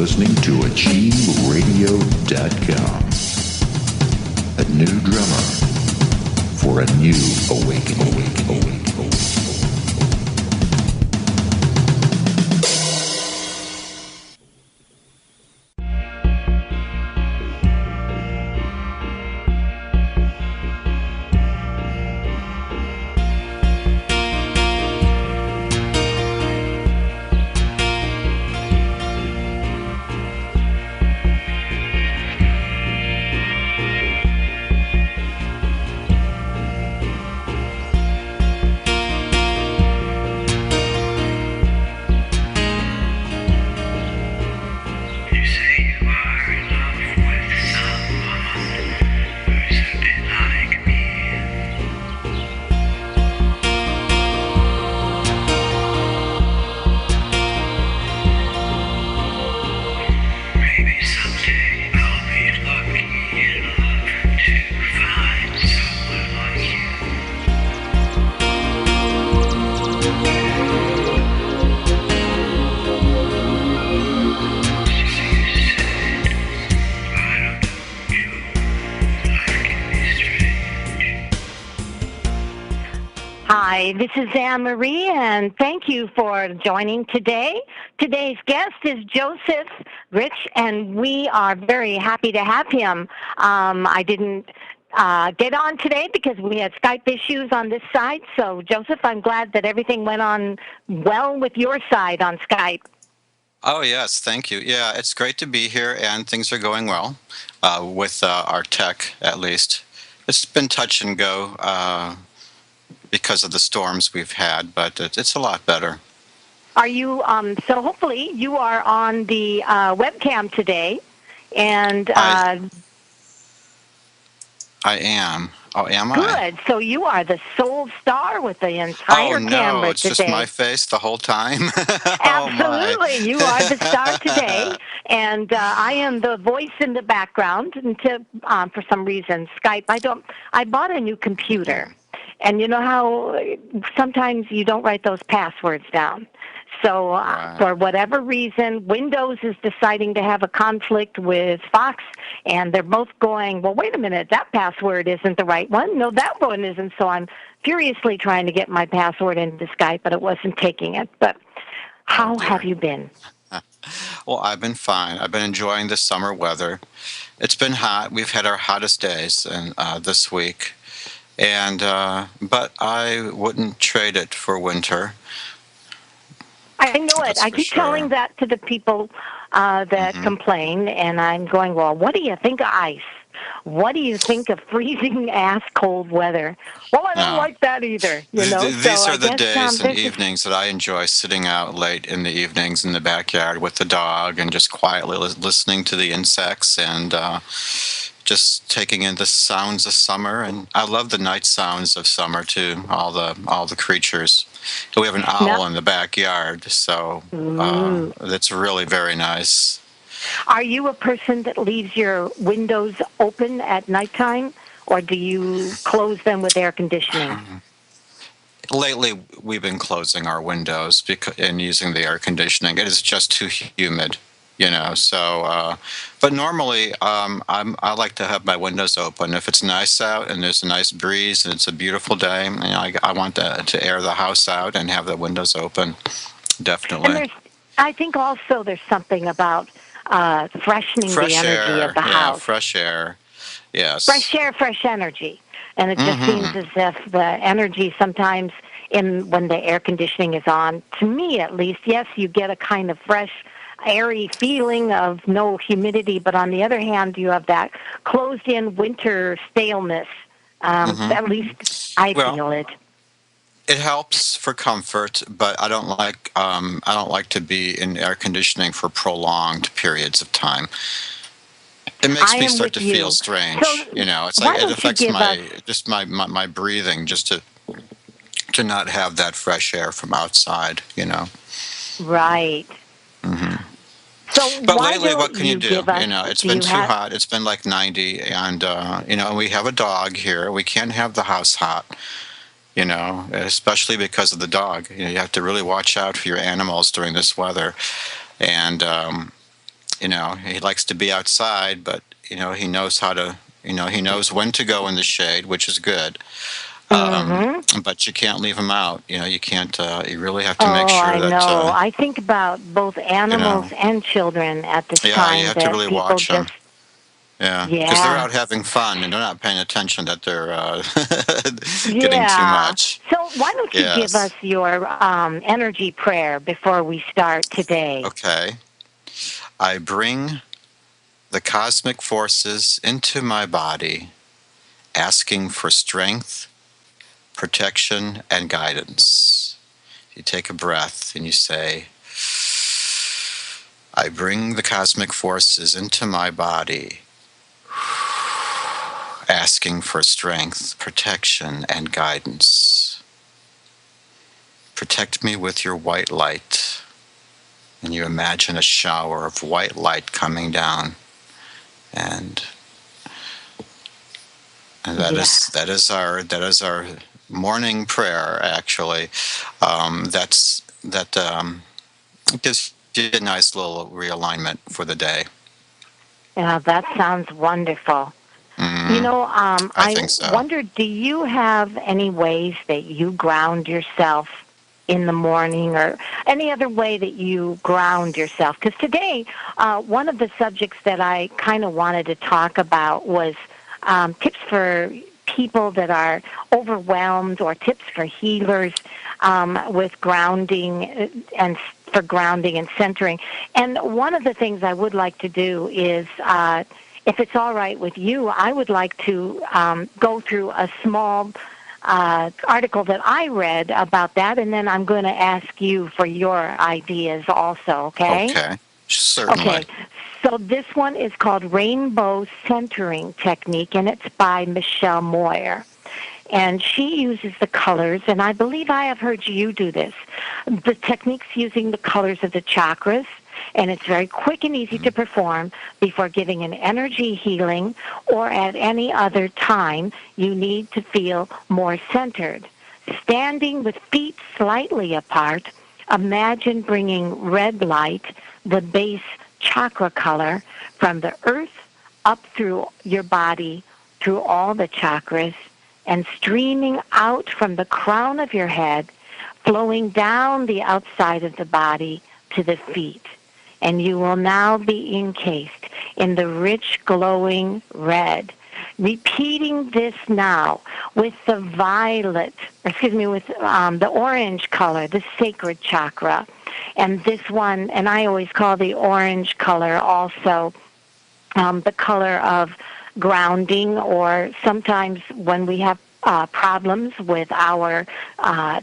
listening to AchieveRadio.com. A new drummer for a new awakening. Hi, this is Anne Marie, and thank you for joining today. Today's guest is Joseph Rich, and we are very happy to have him. I didn't get on today because we had Skype issues on this side, so Joseph, I'm glad that everything went on well with your side on Skype. Oh, yes, thank you. Yeah, it's great to be here, and things are going well with our tech, at least. It's been touch and go because of the storms we've had, but it's a lot better. Are you, so hopefully you are on the webcam today, and... I am. Oh, am I? Good. So you are the sole star with the entire camera it's today. just my face the whole time? Absolutely. You are the star today. And I am the voice in the background until, for some reason, Skype. I bought a new computer. And you know how sometimes you don't write those passwords down. So for whatever reason, Windows is deciding to have a conflict with Fox, and they're both going, well, wait a minute, that password isn't the right one. No, that one isn't. So I'm furiously trying to get my password into Skype, but it wasn't taking it. But how have you been? Well, I've been fine. I've been enjoying the summer weather. It's been hot. We've had our hottest days this week. And but I wouldn't trade it for winter. I know it. I keep telling that to the people that complain, and I'm going, well, what do you think of ice? What do you think of freezing-ass cold weather? Well, I don't like that either. You know. These are the days and evenings that I enjoy sitting out late in the evenings in the backyard with the dog and just quietly listening to the insects and just taking in the sounds of summer. And I love the night sounds of summer too. All the creatures. We have an owl in the backyard, so that's really very nice. Are you a person that leaves your windows open at nighttime, or do you close them with air conditioning? Lately, we've been closing our windows and using the air conditioning. It is just too humid, you know. So, but normally, I like to have my windows open. If it's nice out and there's a nice breeze and it's a beautiful day, you know, I want to air the house out and have the windows open. Definitely. And I think also there's something about freshening the energy of the house. Fresh air. Yes. Fresh air, fresh energy. And it just seems as if the energy sometimes when the air conditioning is on, to me at least, yes, you get a kind of fresh, airy feeling of no humidity, but on the other hand, you have that closed-in winter staleness. At least I feel it. It helps for comfort, but I don't like to be in air conditioning for prolonged periods of time. It makes me start to feel strange. So, you know, it's like it affects my breathing just to not have that fresh air from outside. You know. Right. So but lately, what can you do? You know, it's been too hot. It's been like 90, and you know, we have a dog here. We can't have the house hot. You know, especially because of the dog. You know, you have to really watch out for your animals during this weather. And He likes to be outside, but he knows how to. He knows when to go in the shade, which is good. Mm-hmm. But you can't leave him out. You can't. You really have to make Oh, sure I that know. I think about both you animals know. and children at this Yeah, you time have to that really people watch them. just, Yeah, because they're yeah, out having fun and they're not paying attention that they're getting too yeah. much. So why don't you give us Yes. your energy prayer before we start today? Okay. I bring the cosmic forces into my body, asking for strength, protection, and guidance. You take a breath and you say, I bring the cosmic forces into my body, asking for strength, protection, and guidance. Protect me with your white light. And you imagine a shower of white light coming down. And, and Yeah. that is our morning prayer. Actually, that gives you a nice little realignment for the day. Yeah, that sounds wonderful. Hmm. I I think so. wonder, do you have any ways that you ground yourself in the morning or any other way that you ground yourself? Because today, one of the subjects that I kind of wanted to talk about was tips for people that are overwhelmed or tips for healers with grounding and for grounding and centering. And one of the things I would like to do is if it's all right with you, I would like to go through a small article that I read about that, and then I'm going to ask you for your ideas also, okay? Okay. Certainly. Okay, so this one is called Rainbow Centering Technique, and it's by Michelle Moyer. And she uses the colors, and I believe I have heard you do this. The technique's using the colors of the chakras, and it's very quick and easy to perform before giving an energy healing or at any other time you need to feel more centered. Standing with feet slightly apart, imagine bringing red light, the base chakra color, from the earth up through your body, through all the chakras, and streaming out from the crown of your head, flowing down the outside of the body to the feet. And you will now be encased in the rich glowing red. Repeating this now with the with the orange color, the sacred chakra. And this one, and I always call the orange color also the color of grounding, or sometimes when we have problems with our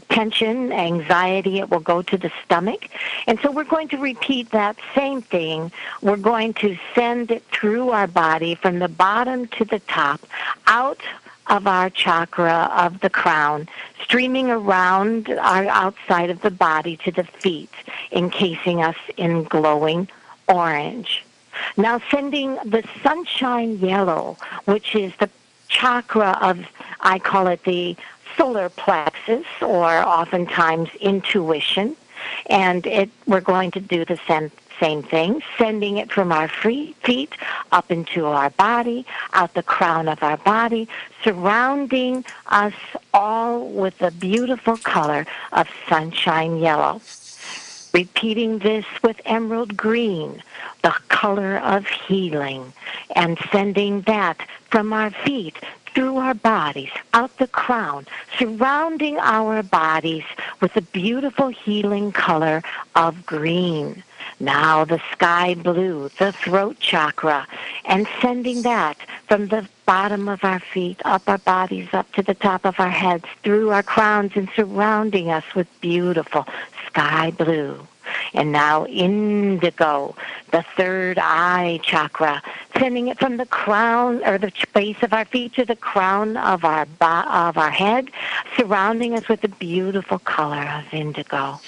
tension, anxiety, it will go to the stomach. And so we're going to repeat that same thing. We're going to send it through our body from the bottom to the top, out of our chakra of the crown, streaming around our outside of the body to the feet, encasing us in glowing orange. Now sending the sunshine yellow, which is the chakra of, I call it the solar plexus, or oftentimes intuition, and we're going to do the same thing, sending it from our feet up into our body, out the crown of our body, surrounding us all with the beautiful color of sunshine yellow. Repeating this with emerald green, the color of healing, and sending that from our feet through our bodies, out the crown, surrounding our bodies with the beautiful healing color of green. Now the sky blue, the throat chakra, and sending that from the bottom of our feet, up our bodies, up to the top of our heads, through our crowns, and surrounding us with beautiful sky blue. And now indigo, the third eye chakra, sending it from the crown or the base of our feet to the crown of our head, surrounding us with the beautiful color of indigo.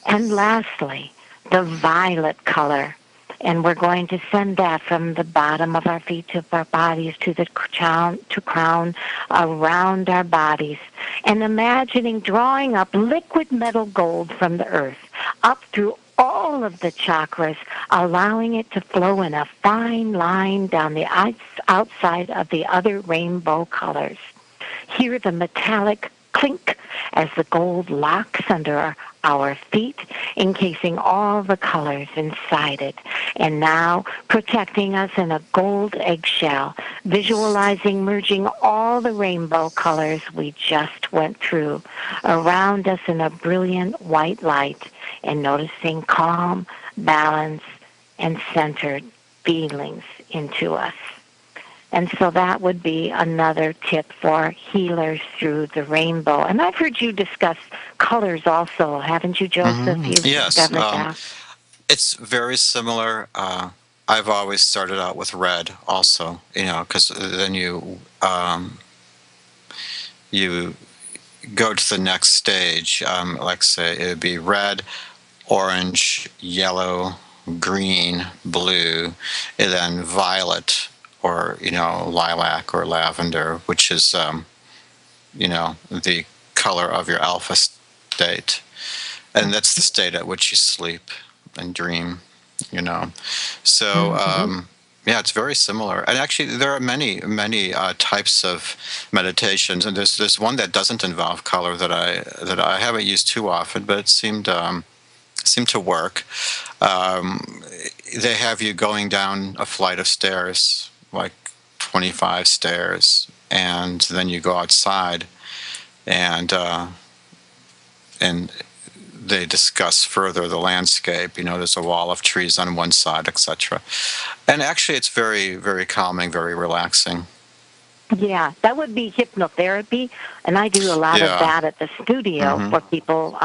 And lastly, the violet color. And we're going to send that from the bottom of our feet to our bodies to the crown around our bodies. And imagining drawing up liquid metal gold from the earth up through all of the chakras, allowing it to flow in a fine line down the outside of the other rainbow colors. Hear the metallic clink as the gold locks under our feet, encasing all the colors inside it, and now protecting us in a gold eggshell, visualizing merging all the rainbow colors we just went through around us in a brilliant white light, and noticing calm, balance, and centered feelings into us. And so that would be another tip for healers through the rainbow. And I've heard you discuss colors also, haven't you, Joseph? You've Yes, discovered that. it's very similar. I've always started out with red, also, because then you go to the next stage. Like say it would be red, orange, yellow, green, blue, and then violet, or lilac or lavender, which is the color of your alpha state, and that's the state at which you sleep and dream. So yeah, it's very similar. And actually, there are many types of meditations, and there's one that doesn't involve color that I haven't used too often, but it seemed to work. They have you going down a flight of stairs, like 25 stairs, and then you go outside, and they discuss further the landscape. There's a wall of trees on one side, etc. And actually, it's very, very calming, very relaxing. Yeah, that would be hypnotherapy, and I do a lot of that at the studio for people.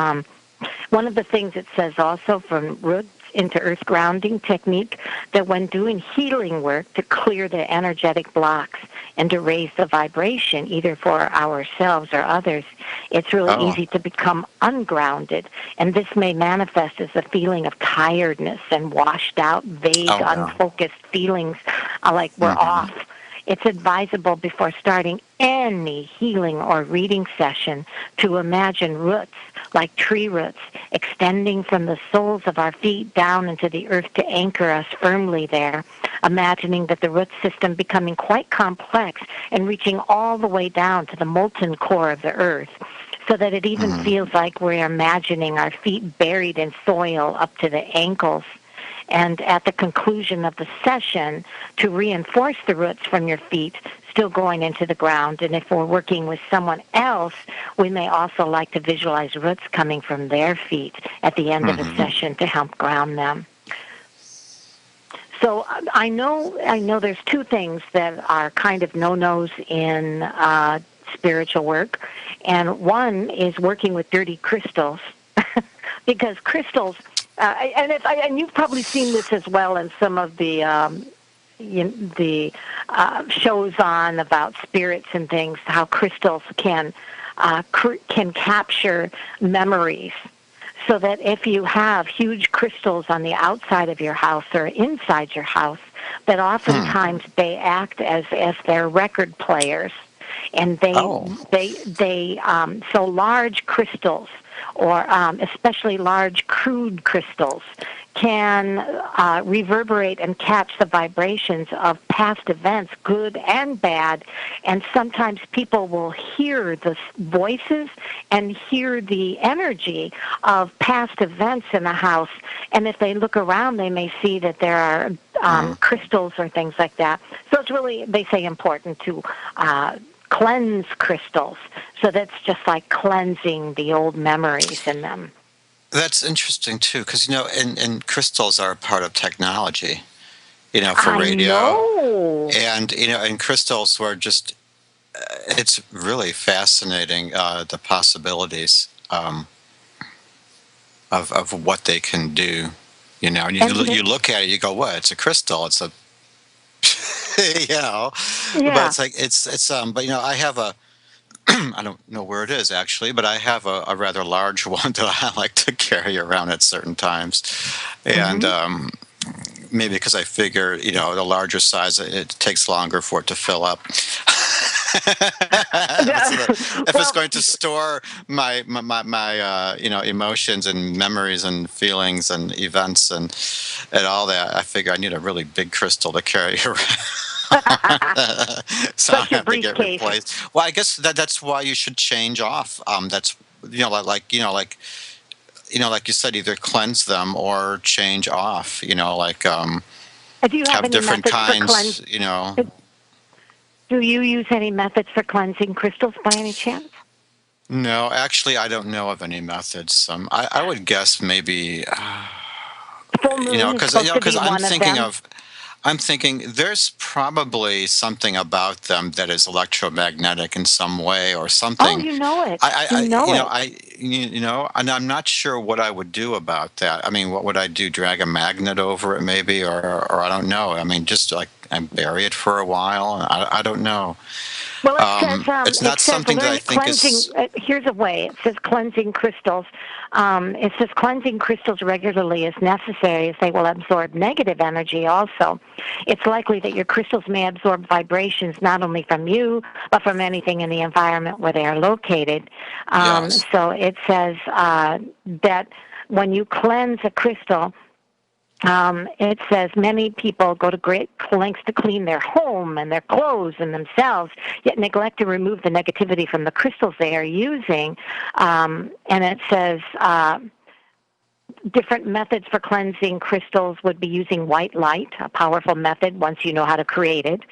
One of the things it says also from roots into earth grounding technique, that when doing healing work to clear the energetic blocks and to raise the vibration, either for ourselves or others, it's really easy to become ungrounded. And this may manifest as a feeling of tiredness and washed out, vague, unfocused feelings like we're off. It's advisable before starting any healing or reading session to imagine roots, like tree roots, extending from the soles of our feet down into the earth to anchor us firmly there, imagining that the root system becoming quite complex and reaching all the way down to the molten core of the earth, so that it even feels like we're imagining our feet buried in soil up to the ankles. And at the conclusion of the session, to reinforce the roots from your feet, still going into the ground. And if we're working with someone else, we may also like to visualize roots coming from their feet at the end of the session to help ground them. So I know there's two things that are kind of no-nos in spiritual work. And one is working with dirty crystals, because crystals... and you've probably seen this as well in some of the shows on about spirits and things, how crystals can capture memories. So that if you have huge crystals on the outside of your house or inside your house, that oftentimes they act as their record players, and so large crystals, or especially large crude crystals, can reverberate and catch the vibrations of past events, good and bad. And sometimes people will hear the voices and hear the energy of past events in the house. And if they look around, they may see that there are crystals or things like that. So it's really, they say, important to cleanse crystals. So that's just like cleansing the old memories in them. That's interesting too, because and crystals are a part of technology, for radio. I know. And crystals were just, it's really fascinating, the possibilities of what they can do. And you look at it, you go, what? It's a crystal. It's a Yeah. But it's like but I have a I don't know where it is actually, but I have a rather large one that I like to carry around at certain times, and maybe because I figure the larger size, it takes longer for it to fill up. If it's Well, going to store my emotions and memories and feelings and events and all that, I figure I need a really big crystal to carry around. So I like your have to get briefcase. replaced. Well, I guess that's why you should change off. That's like you said, either cleanse them or change off. Do you have Have any different methods for cleanse? kinds. Do you use any methods for cleansing crystals by any chance? No, actually, I don't know of any methods. I would guess maybe, Full moon is because supposed to because be one of them. I'm thinking there's probably something about them that is electromagnetic in some way or Oh, something. you know it. You I know it. and I'm not sure what I would do about that. I mean, what would I do? Drag a magnet over it, maybe, or I don't know. I mean, just like I bury it for a while. I don't know. Well, It's it not says something that I learn think cleansing. is Here's a way. It says cleansing crystals. It says cleansing crystals regularly is necessary as they will absorb negative energy. Also, it's likely that your crystals may absorb vibrations not only from you but from anything in the environment where they are located. yes. So it says that when you cleanse a crystal, it says many people go to great lengths to clean their home and their clothes and themselves, yet neglect to remove the negativity from the crystals they are using. And it says different methods for cleansing crystals would be using white light, a powerful method once you know how to create it.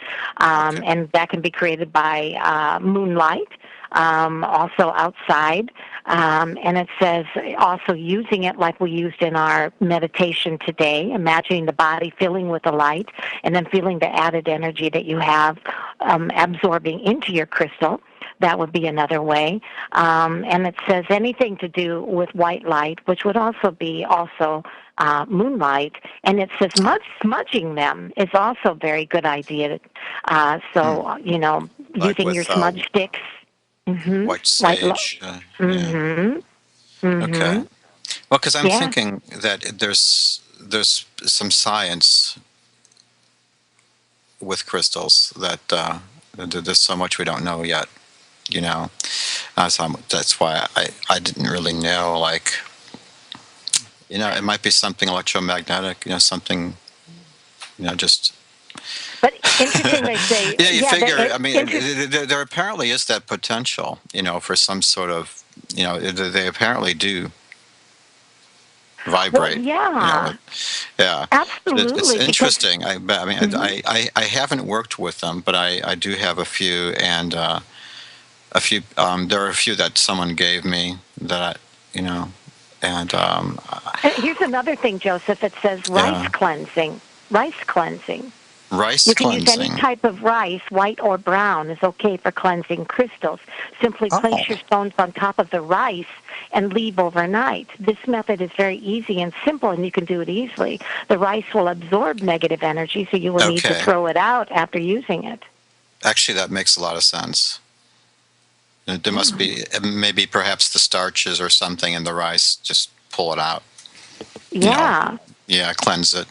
Okay. And that can be created by moonlight, also outside. And it says also using it like we used in our meditation today, imagining the body filling with the light and then feeling the added energy that you have absorbing into your crystal. That would be another way. And it says anything to do with white light, which would also be moonlight. And it says smudging them is also a very good idea. Hmm. Like Using your with smudge sticks. white White. sage. Yeah. Mm-hmm. Okay. Mm-hmm. Well, because I'm Yeah. thinking that there's some science with crystals that there's so much we don't know yet. You know, that's why I didn't really know. Like, it might be something electromagnetic. Something. Just. But interesting, they say, Yeah, you yeah, figure. I mean, interesting. there apparently is that potential. For some sort of. They apparently do Well, vibrate. yeah, Yeah, it's absolutely, because interesting. I mean, mhm. I haven't worked with them, but I do have a few, and a few. There are a few that someone gave me that you know, and And here's another thing, Joseph. It says rice yeah, cleansing. Rice cleansing. rice You can use any cleansing. type of rice, white or brown, is okay for cleansing crystals. Simply Oh, place your stones on top of the rice and leave overnight. This method is very easy and simple, and you can do it easily. The rice will absorb negative energy, so you will need to okay. throw it out after using it. Actually, that makes a lot of sense. There must Mm. be maybe perhaps the starches or something in the rice. Just pull it out. You know, Yeah. yeah, cleanse it.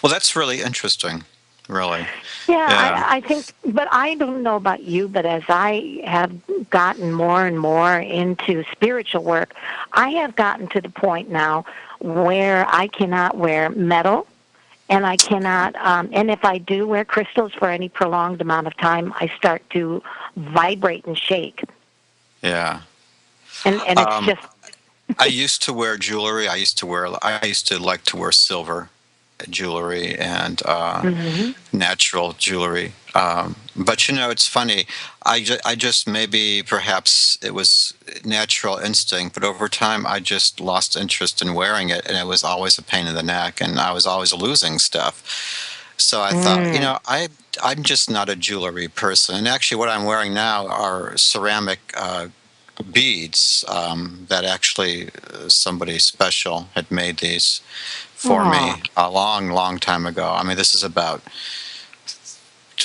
Well, that's really interesting. Really. Yeah, Yeah. I think, but I don't know about you, but as I have gotten more and more into spiritual work, I have gotten to the point now where I cannot wear metal, and I cannot, and if I do wear crystals for any prolonged amount of time, I start to vibrate and shake. Yeah. And it's Um, just, I used to wear jewelry. I used to like to wear silver jewelry and hmm natural jewelry. But it's funny. I just maybe perhaps it was natural instinct, but over time I just lost interest in wearing it, and it was always a pain in the neck, and I was always losing stuff. So I thought, mm. I'm just not a jewelry person. And actually, what I'm wearing now are ceramic beads that actually somebody special had made these for Oh. me a long, long time ago. I mean, this is about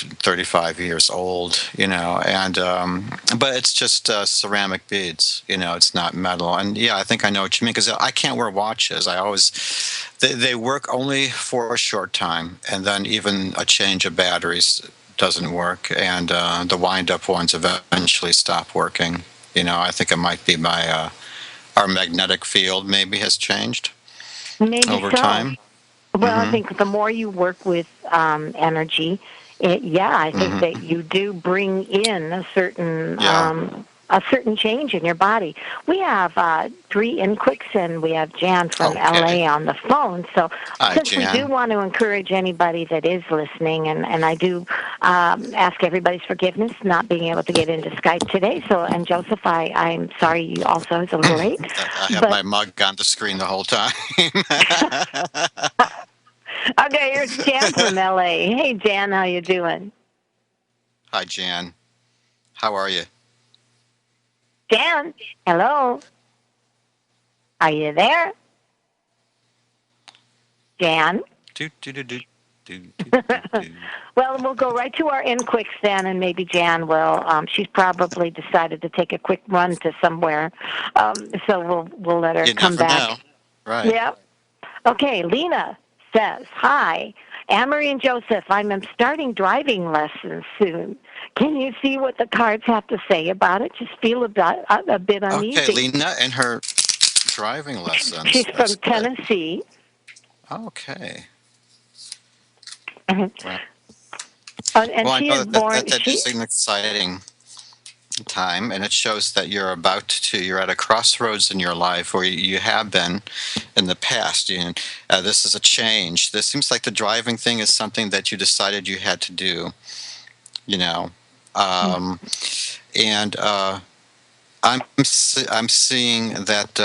35 years old, and but it's just ceramic beads. It's not metal. And yeah, I think I know what you mean, because I can't wear watches. They work only for a short time, and then even a change of batteries doesn't work, and the wind-up ones eventually stop working. I think it might be our magnetic field maybe has changed Maybe over so. time. Well, I Hmm. think the more you work with energy, I think that Hmm. you do bring in Yeah. a certain change in your body. We have three inquicks, and we have Jan from Okay. LA on the phone. So, Hi, since we do Jan. want to encourage anybody that is listening, and I do ask everybody's forgiveness not being able to get into Skype today. So, and Joseph, I'm sorry you also was a little late, I have but my mug on the screen the whole time. okay, here's Jan from LA. Hey, Jan, how you doing? Hi, Jan. How are you? Jan, hello. Are you there? Jan? Do, do, do, do, do, do, do, do. Well, we'll go right to our in quicks then, and maybe Jan will. She's probably decided to take a quick run to somewhere, so we'll let her You come never back. know. Right. Yep. Okay, Lena says, "Hi, Anne-Marie and Joseph. I'm starting driving lessons soon. Can you see what the cards have to say about it? Just feel a bit Okay, uneasy." Lena and her driving She's lessons. That's from good. Tennessee. Okay. Mhm. Well, And well, I she know is born. that She is an exciting time, and it shows that you're at a crossroads in your life, or you have been in the past. This is a change. This seems like the driving thing is something that you decided you had to do. You know, um, and I'm seeing that.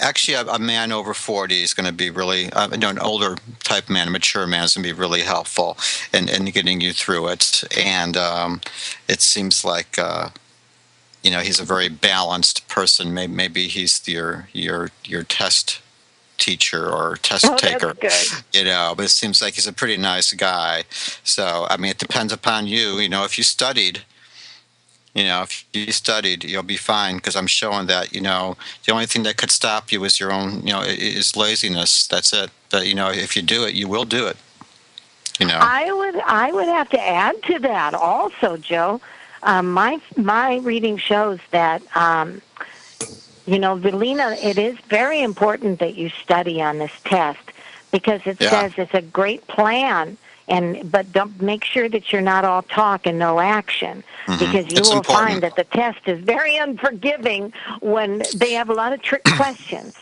Actually, a man over 40 is going to be really, an older type man, a mature man is going to be really helpful in getting you through it. And it seems like, he's a very balanced person. Maybe he's your test teacher or test Oh, that's taker, good. but it seems like he's a pretty nice guy. So, I mean, it depends upon you. If you studied, you'll be fine, because I'm showing that, the only thing that could stop you is your own, is laziness. That's it. But, if you do it, you will do it, you know. I would have to add to that also, Joe. My reading shows that Velina, it is very important that you study on this test because it Yeah. says it's a great plan, but don't make sure that you're not all talk and no action, because you It's will find important. that the test is very unforgiving when they have a lot of trick questions.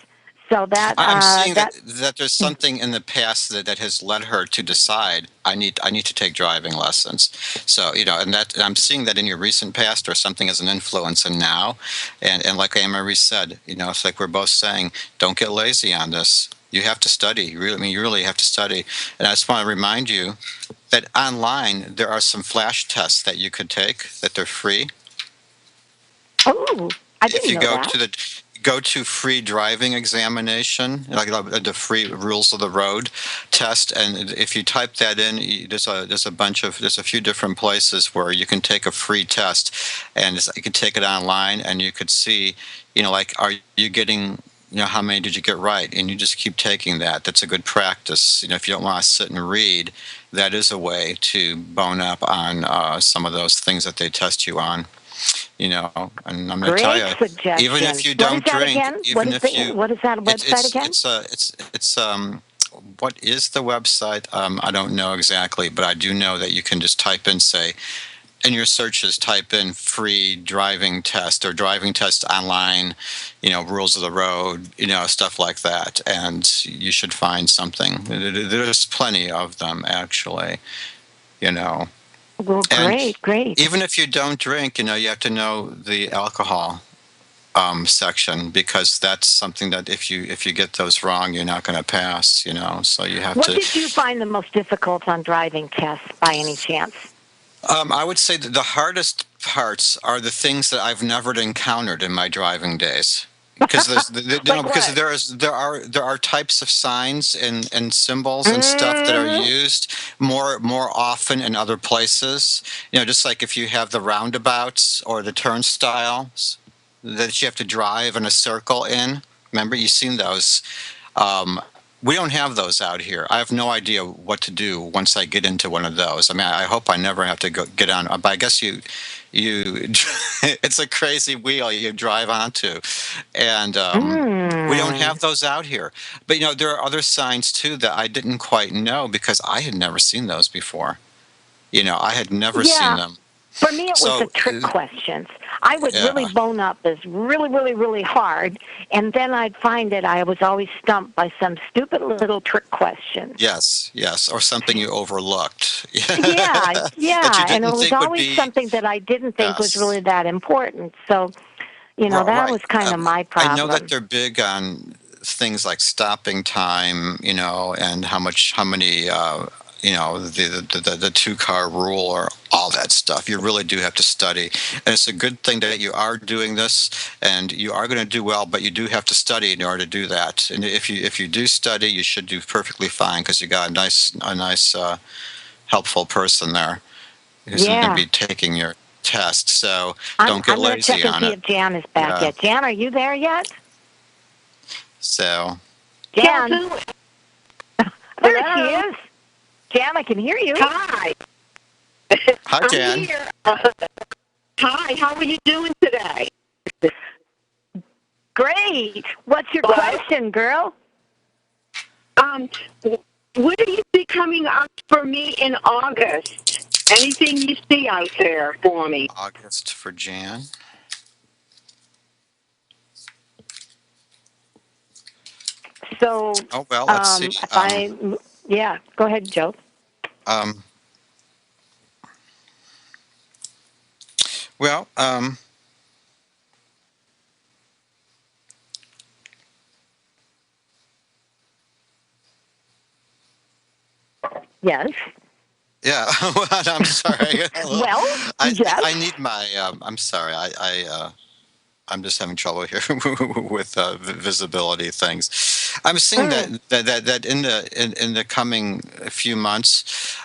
So I'm seeing that that there's something in the past that has led her to decide I need to take driving lessons. So, and I'm seeing that in your recent past, or something as an influence in now. And like Anne-Marie said, it's like we're both saying, don't get lazy on this. You have to study. You really have to study. And I just want to remind you that online there are some flash tests that you could take, that they're free. oh, I If didn't you know that. go to free driving examination, like the free rules of the road test, and if you type that in, there's a few different places where you can take a free test, and you can take it online, and you could see, like, are you getting, how many did you get right, and you just keep taking that. That's a good practice. If you don't want to sit and read, that is a way to bone up on some of those things that they test you on. And I'm going to tell Great you, even if suggestion. you What is don't that drink, again? even if you, What is that website again? what is the website? I don't know exactly, but I do know that you can just type in, say, in your searches, type in free driving test or driving test online, rules of the road, stuff like that. And you should find something. There's plenty of them, actually, you know. Well, And great, great. even if you don't drink, you have to know the alcohol section, because that's something that if you get those wrong, you're not going to pass. So you have What to. did you find the most difficult on driving tests by any chance? I would say that the hardest parts are the things that I've never encountered in my driving days. Because Like because what? there are types of signs and symbols and stuff that are Hmm. used more often in other places. Just like if you have the roundabouts or the turnstiles that you have to drive in a circle in. Remember, you've seen those. Um, we don't have those out here. I have no idea what to do once I get into one of those. I mean, I hope I never have to get on. But I guess it's a crazy wheel you drive onto, and we don't Mm. have those out here. But there are other signs too that I didn't quite know because I had never seen those before. I had never seen Yeah. them. For me, it was the So, trick questions. I would really yeah. bone up as really, really, really hard, and then I'd find that I was always stumped by some stupid little trick questions. Yes, yes, or something you overlooked Yeah, that you yeah, and it didn't was think would always be. something that I didn't think was Yes. really that important. So, that Right. was kind of my I know that problem. they're big on things like stopping time, and how many, the 2-car rule or all that stuff. You really do have to study. And it's a good thing that you are doing this and you are going to do well, but you do have to study in order to do that. And if you do study, you should do perfectly fine because you got a nice helpful person there who's going to Yeah. be taking your test. So I'm don't get I'm going to lazy check and on see it. if Jan is back Yeah. yet. Jan, are you there yet? So, Jan, there she Hello. is. Jan, I can hear you. Hi. hi, I'm Jan. here. Hi. How are you doing today? Great. What's your Hello? question, girl? What do you see coming up for me in August? Anything you see out there for me? August for Jan. So, Oh, well, let's see. yeah, go ahead, Joe. Um, well, Yes. yeah. I'm sorry. Well, I yes. need my. I'm sorry. I'm just having trouble here with visibility things. I'm seeing that in the coming few months,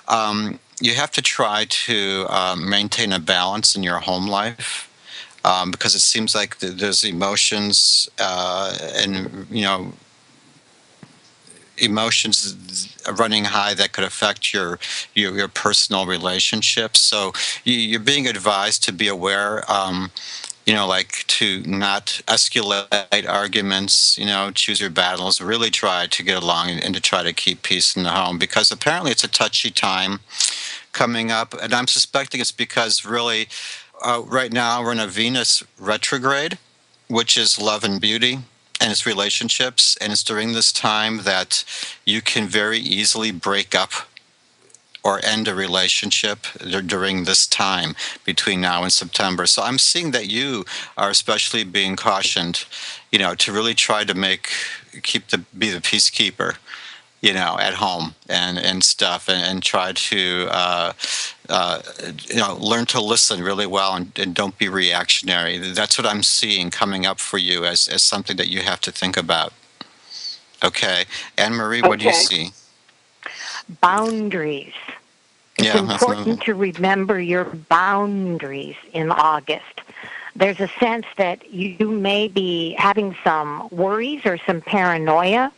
you have to try to maintain a balance in your home life. Because it seems like there's emotions and emotions running high that could affect your personal relationships. So you're being advised to be aware. Like to not escalate arguments, choose your battles, really try to get along and to try to keep peace in the home because apparently it's a touchy time coming up. And I'm suspecting it's because really right now we're in a Venus retrograde, which is love and beauty and it's relationships. And it's during this time that you can very easily break up or end a relationship during this time between now and September. So I'm seeing that you are especially being cautioned, to really try to be the peacekeeper, at home and stuff, and try to learn to listen really well and don't be reactionary. That's what I'm seeing coming up for you as something that you have to think about. Okay, Anne Marie, what do you Okay. see? Boundaries. It's Yeah, that's another important one. to remember your boundaries in August. There's a sense that you may be having some worries or some paranoia.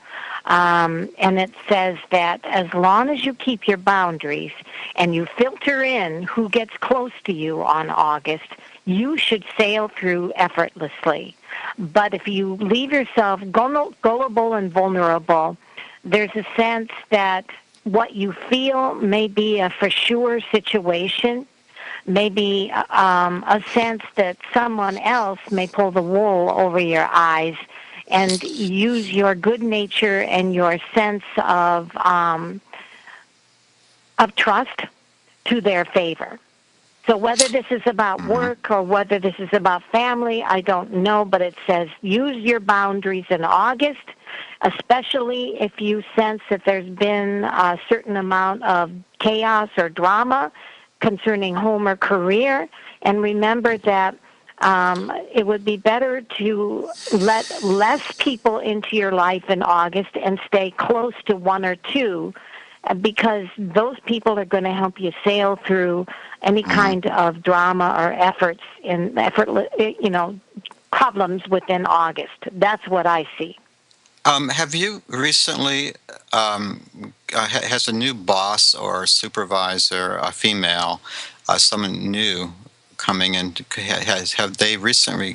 And it says that as long as you keep your boundaries and you filter in who gets close to you on August, you should sail through effortlessly. But if you leave yourself gullible and vulnerable, there's a sense that what you feel may be a for sure situation, maybe a sense that someone else may pull the wool over your eyes and use your good nature and your sense of trust to their favor. So whether this is about Mhm. work or whether this is about family, I don't know, but it says use your boundaries in August, especially if you sense that there's been a certain amount of chaos or drama concerning home or career. And remember that it would be better to let less people into your life in August and stay close to one or two because those people are going to help you sail through any Mhm. kind of drama or problems within August. That's what I see. Have you recently, has a new boss or supervisor, a female, someone new coming in, have they recently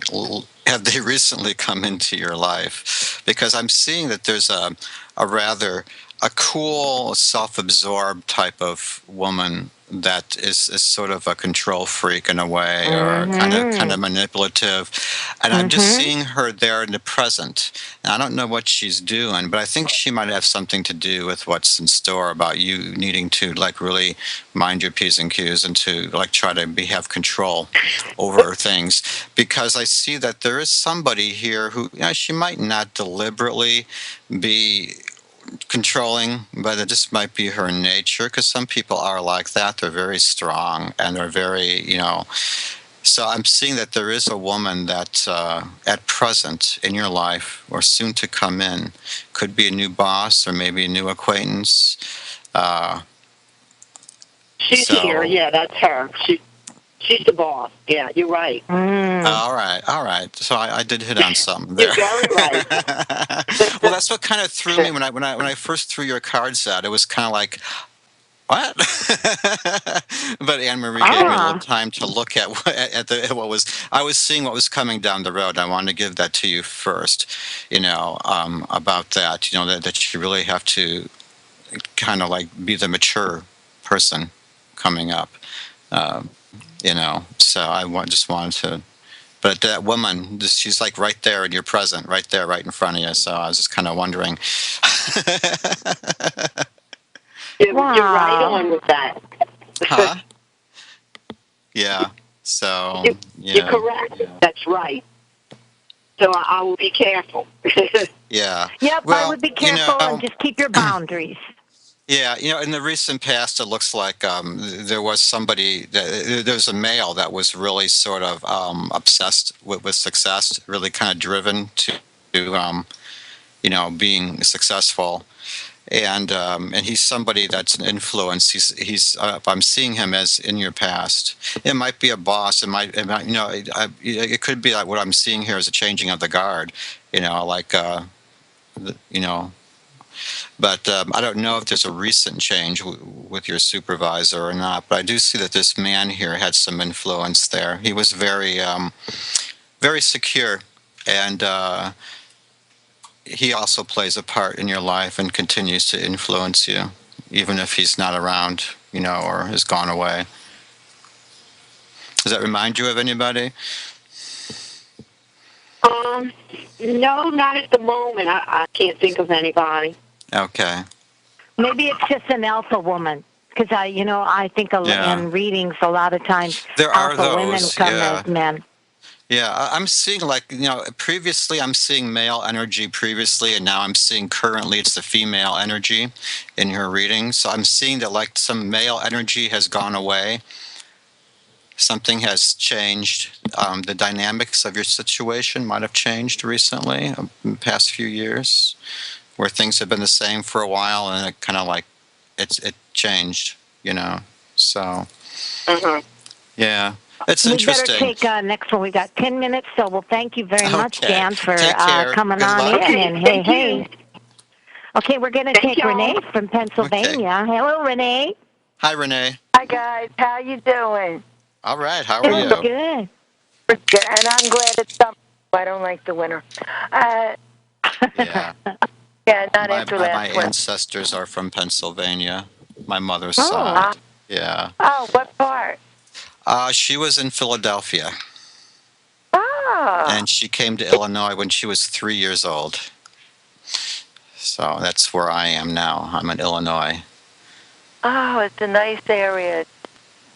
come into your life? Because I'm seeing that there's a rather, a cool, self-absorbed type of woman that is sort of a control freak in a way, or kind of manipulative, and I'm just Mm-hmm. seeing her there in the present. And I don't know what she's doing, but I think she might have something to do with what's in store about you needing to like really mind your p's and q's and to like try to have control over things, because I see that there is somebody here who, she might not deliberately be controlling, but it just might be her nature, because some people are like that. They're very strong and they're very, so I'm seeing that there is a woman that at present in your life or soon to come in, could be a new boss or maybe a new acquaintance. Uh, She's so here. Yeah, that's her. She's the boss. Yeah, you're right. all right, all right. So I did hit on something there. You're very right. Well, that's what kind of threw me when I first threw your cards out. It was kind of like, what? But Anne Marie gave me a little time to look at what was. I was seeing what was coming down the road. I wanted to give that to you first, about that. That you really have to kind of like be the mature person coming up. Um, so just wanted to. But that woman, she's like right there in your present, right there, right in front of you. So I was just kind of wondering. You're right Wow. on with that. Huh? Yeah. So, You're yeah. correct. That's right. So I will be careful. Yeah. Yep, I Well, would be careful and just keep your boundaries. yeah, in the recent past, it looks like there was there's a male that was really sort of obsessed with success, really kind of driven to being successful. And he's somebody that's an influence. I'm seeing him as in your past. It might be a boss. It could be like what I'm seeing here is a changing of the guard. Like the- you know. But I don't know if there's a recent change with your supervisor or not. But I do see that this man here had some influence there. He was very, very secure, and he also plays a part in your life and continues to influence you, even if he's not around, or has gone away. Does that remind you of anybody? No, not at the moment. I can't think of anybody. Okay. Maybe it's just an alpha woman. Because I think in readings a lot of times There are alpha women those, come yeah. as men. Yeah, I'm seeing previously I'm seeing male energy previously, and now I'm seeing currently it's the female energy in her reading. So I'm seeing that like some male energy has gone away. Something has changed. The dynamics of your situation might have changed recently, in the past few years, where things have been the same for a while, and it kind of like it changed. So yeah. It's interesting. We better take next one. We got 10 minutes, so well, thank you very much, Okay. Dan, for Take care. coming Good on luck. in. And hey. Okay, we're going to take y'all. Renee from Pennsylvania. Okay. Hello, Renee. Hi, Renee. Hi guys, how you doing? All right. How are you? Good. Good, and I'm glad it's summer. I don't like the winter. Yeah. Yeah, not after My last winter. ancestors are from Pennsylvania. My mother's Oh. side. Yeah. Oh, what part? She was in Philadelphia, Oh, and she came to Illinois when she was 3 years old. So that's where I am now. I'm in Illinois. oh, it's a nice area.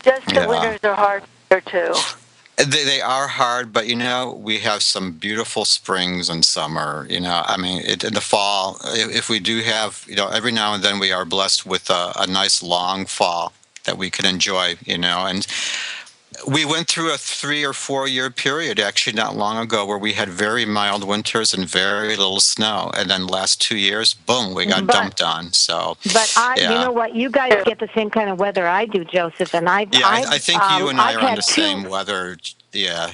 Just the Yeah. winters are hard here too. They are hard, but we have some beautiful springs and summer. I mean, in the fall, if we do have, every now and then we are blessed with a nice long fall that we can enjoy. And we went through a 3 or 4 year period actually not long ago where we had very mild winters and very little snow, and then last 2 years, boom, we got dumped on. So, But you yeah. know what? You guys get the same kind of weather I do, Joseph, and I think you and I are on the same weather. Yeah.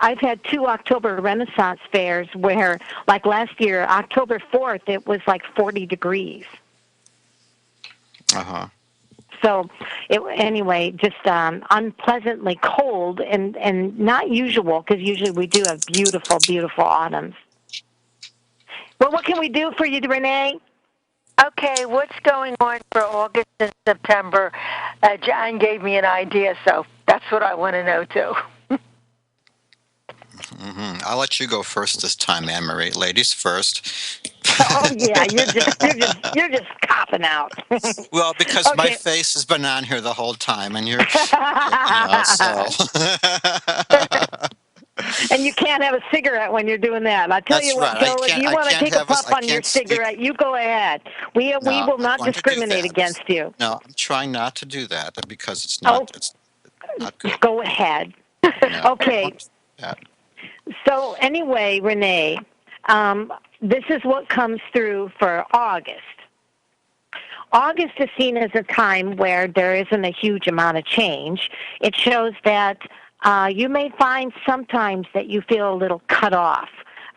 I've had 2 October Renaissance fairs where, like last year, October 4th, it was like 40 degrees. Uh-huh. So, anyway, just unpleasantly cold and not usual, because usually we do have beautiful, beautiful autumns. Well, what can we do for you, Renee? Okay, what's going on for August and September? John gave me an idea, so that's what I want to know, too. Mm-hmm. I'll let you go first this time, Anne Marie. Ladies first. Oh yeah, you're just copping out. Well, because my Okay. face has been on here the whole time, and you're, so. And you can't have a cigarette when you're doing that. I tell you That's what, right. Joe, if you want to take a puff I on your can't speak. cigarette, you go ahead. We No, will I'm not going to do discriminate that. against you. No, I'm trying not to do that because it's Oh, not good. go ahead. No, Okay. So anyway, Renee, this is what comes through for August. August is seen as a time where there isn't a huge amount of change. It shows that you may find sometimes that you feel a little cut off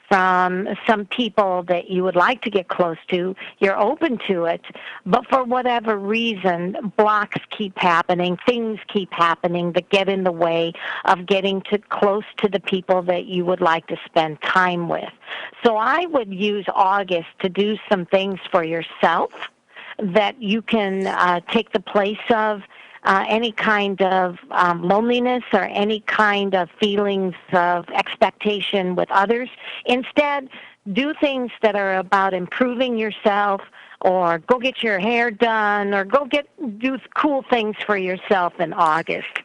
from some people that you would like to get close to. You're open to it, but for whatever reason, blocks keep happening, things keep happening that get in the way of getting close to the people that you would like to spend time with. So I would use August to do some things for yourself that you can take the place of any kind of loneliness or any kind of feelings of expectation with others. Instead, do things that are about improving yourself, or go get your hair done, or do cool things for yourself in August.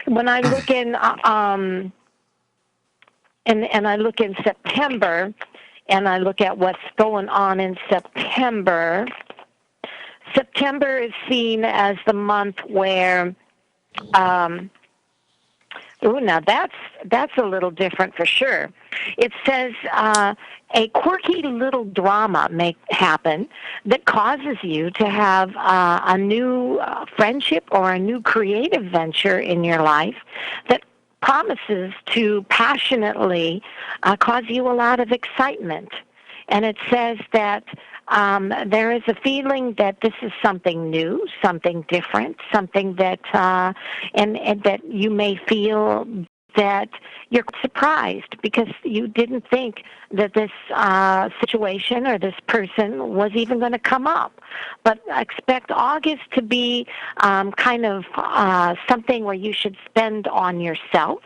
When I look in and I look in September, and I look at what's going on in September. September is seen as the month where, now that's a little different for sure. It says a quirky little drama may happen that causes you to have a new friendship or a new creative venture in your life that promises to passionately cause you a lot of excitement. And it says that there is a feeling that this is something new, something different, something that, and that you may feel that you're surprised because you didn't think that this situation or this person was even going to come up. But expect August to be kind of something where you should spend on yourself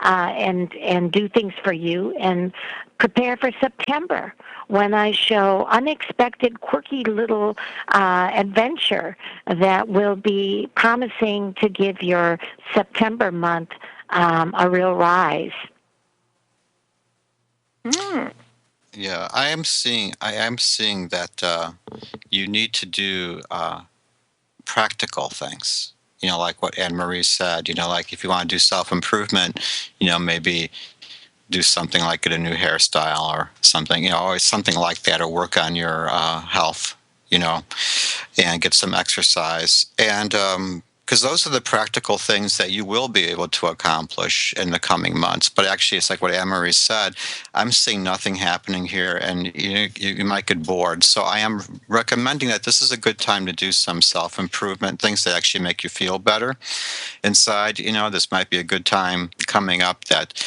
and do things for you, and prepare for September when I show unexpected, quirky little adventure that will be promising to give your September month a real rise. Yeah, I am seeing that you need to do practical things. Like what Anne Marie said. Like if you want to do self-improvement, maybe do something like get a new hairstyle or something. Always something like that, or work on your health. And get some exercise. And because those are the practical things that you will be able to accomplish in the coming months. But actually, it's like what Anne Marie said. I'm seeing nothing happening here, and you might get bored. So I am recommending that this is a good time to do some self-improvement, things that actually make you feel better inside. This might be a good time coming up that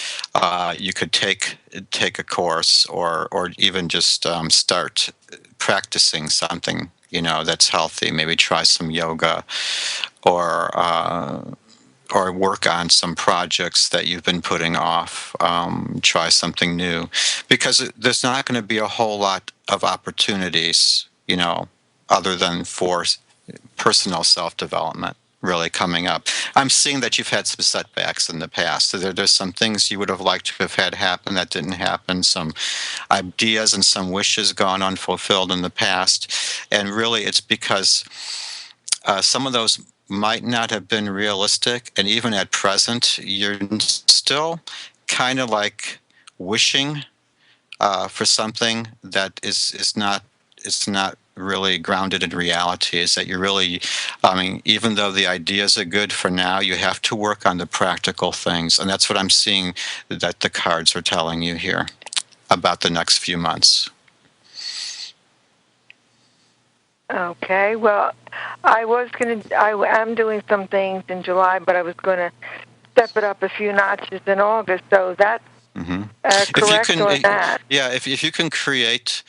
you could take a course, or even just start practicing something that's healthy. Maybe try some yoga, or work on some projects that you've been putting off. Try something new, because there's not going to be a whole lot of opportunities, other than for personal self-development really coming up. I'm seeing that you've had some setbacks in the past. So there's some things you would have liked to have had happen that didn't happen, some ideas and some wishes gone unfulfilled in the past. And really it's because some of those might not have been realistic, and even at present, you're still kind of like wishing for something that is not really grounded in reality, is that you really, I mean, even though the ideas are good for now, you have to work on the practical things. And that's what I'm seeing that the cards are telling you here about the next few months. Okay, well, I am doing some things in July, but I was going to step it up a few notches in August, so that's correct on that. Yeah, if you can create,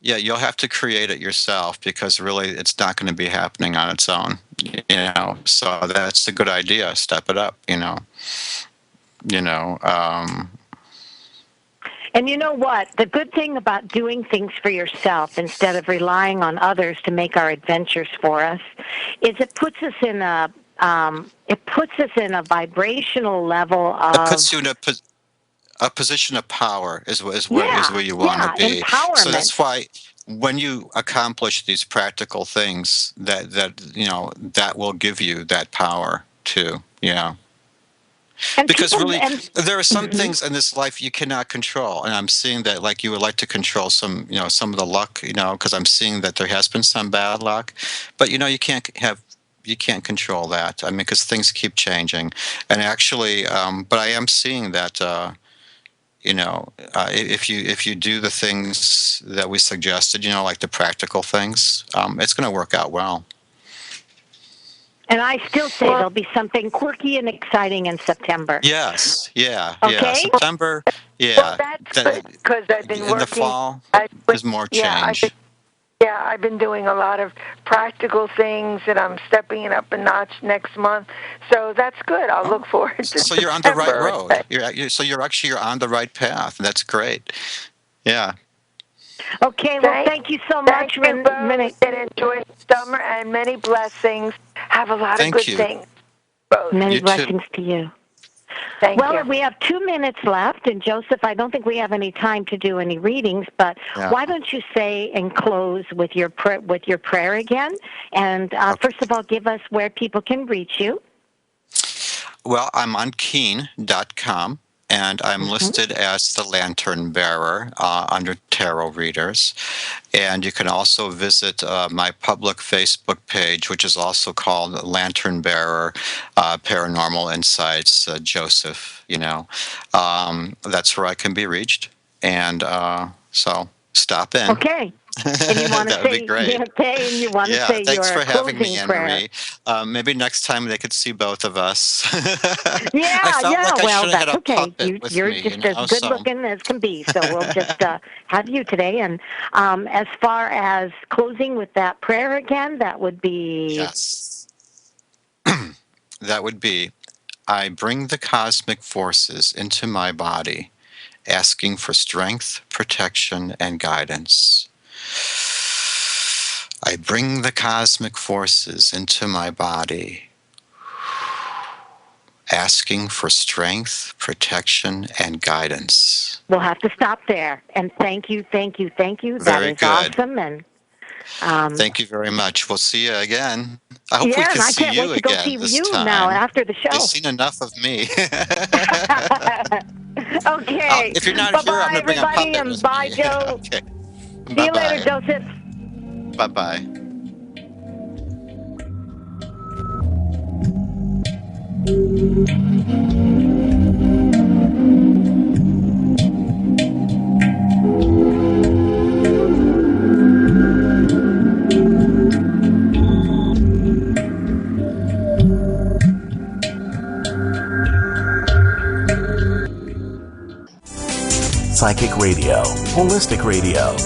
yeah, you'll have to create it yourself, because really it's not going to be happening on its own, so that's a good idea. Step it up, And you know what? The good thing about doing things for yourself instead of relying on others to make our adventures for us is it puts us in a vibrational level of. It puts you in a position of power is where you want to be. Empowerment. So that's why when you accomplish these practical things, that will give you that power too. Yeah. And because really, there are some things in this life you cannot control, and I'm seeing that, like, you would like to control some of the luck, because I'm seeing that there has been some bad luck, but you can't control that. I mean, because things keep changing, and actually, but I am seeing that, if you do the things that we suggested, like the practical things, it's going to work out well. And I still say there'll be something quirky and exciting in September. Yes, yeah, okay? Yeah. September, yeah. Well, that's good, because I've been working. In the fall, there's more change. I've been doing a lot of practical things, and I'm stepping it up a notch next month. So that's good. I'll look forward to So you're on the right road. You're on the right path. That's great. Yeah. Okay, well, thank you so much. Thank you both, and enjoy summer and many blessings. Have a lot of good things. Both. Many blessings to you. Thank you. Well, we have 2 minutes left, and Joseph, I don't think we have any time to do any readings, but why don't you say and close with your prayer again? And first of all, give us where people can reach you. Well, I'm on Keen.com. And I'm listed as the Lantern Bearer under Tarot Readers. And you can also visit my public Facebook page, which is also called Lantern Bearer Paranormal Insights Joseph. That's where I can be reached. And so stop in. Okay. And you want to that would be great. Okay, and you want to say thanks your for having me, prayer. Anne-Marie. Maybe next time they could see both of us. Yeah, well, that's okay. You're me, just as good looking as can be, so we'll just have you today. And as far as closing with that prayer again, that would be... Yes. That would be, I bring the cosmic forces into my body, asking for strength, protection, and guidance. I bring the cosmic forces into my body, asking for strength, protection, and guidance. We'll have to stop there. And thank you. Very that is good. Awesome. And thank you very much. We'll see you again. I hope we can see you again this time. I can't wait to go see you now after the show. You've seen enough of me. Okay. If you're not here, I'm going to bring a puppet and with bye, me. Joe. Okay. See you later, Joseph. Bye-bye. Psychic Radio, holistic radio,